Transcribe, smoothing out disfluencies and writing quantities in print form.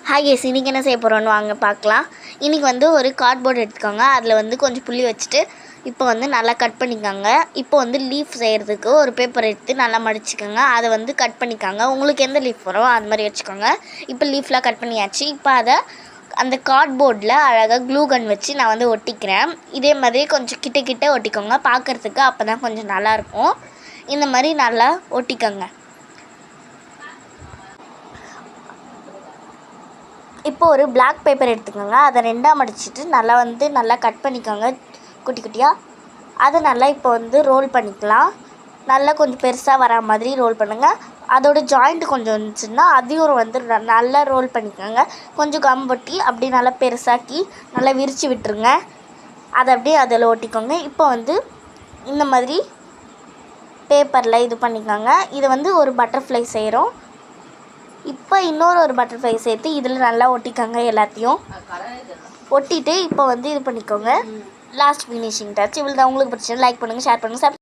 Hi guys, இன்றைக்கி என்ன செய்ய போகிறோன்னு வாங்க பார்க்கலாம். இன்றைக்கி வந்து ஒரு கார்ட்போர்டு எடுத்துக்கோங்க. அதில் வந்து கொஞ்சம் புள்ளி வச்சுட்டு இப்போ வந்து நல்லா கட் பண்ணிக்கோங்க. இப்போ வந்து லீஃப் செய்கிறதுக்கு ஒரு பேப்பர் எடுத்து நல்லா மடிச்சுக்கோங்க. அதை வந்து கட் பண்ணிக்கோங்க. உங்களுக்கு எந்த லீஃப் வரும் அது மாதிரி வச்சுக்கோங்க. இப்போ லீஃப்லாம் கட் பண்ணியாச்சு. இப்போ அதை அந்த கார்ட்போர்டில் அழகாக க்ளூ கன் வச்சு நான் வந்து ஒட்டிக்கிறேன். இதே மாதிரி கொஞ்சம் கிட்ட ஒட்டிக்கோங்க பார்க்குறதுக்கு. அப்போ தான் கொஞ்சம் நல்லாயிருக்கும். இந்த மாதிரி நல்லா ஒட்டிக்கோங்க. இப்போ ஒரு பிளாக் பேப்பர் எடுத்துக்கோங்க. அதை ரெண்டாக மடிச்சுட்டு நல்லா கட் பண்ணிக்கோங்க குட்டி குட்டியாக. அதை நல்லா இப்போ வந்து ரோல் பண்ணிக்கலாம். நல்லா கொஞ்சம் பெருசாக வரா மாதிரி ரோல் பண்ணுங்கள். அதோட ஜாயிண்ட் கொஞ்சம் இருந்துச்சுன்னா அதையும் வந்து நல்லா ரோல் பண்ணிக்கோங்க. கொஞ்சம் கம் ஒட்டி அப்படி நல்லா பெருசாக்கி நல்லா விரித்து விட்டுருங்க. அதை அப்படியே அதில் ஒட்டிக்கோங்க. இப்போ வந்து இந்த மாதிரி பேப்பரில் இது பண்ணிக்கோங்க. இது வந்து ஒரு பட்டர்ஃப்ளை செய்கிறோம். இப்போ இன்னொரு பட்டர்ஃப்ளை சேர்த்து இதில் நல்லா ஒட்டிக்கோங்க. எல்லாத்தையும் ஒட்டிட்டு இப்போ வந்து இது பண்ணிக்கோங்க. Last finishing touch. இவ்வளோ தான். உங்களுக்கு பிடிச்சது லைக் பண்ணுங்கள், ஷேர் பண்ணுங்கள்,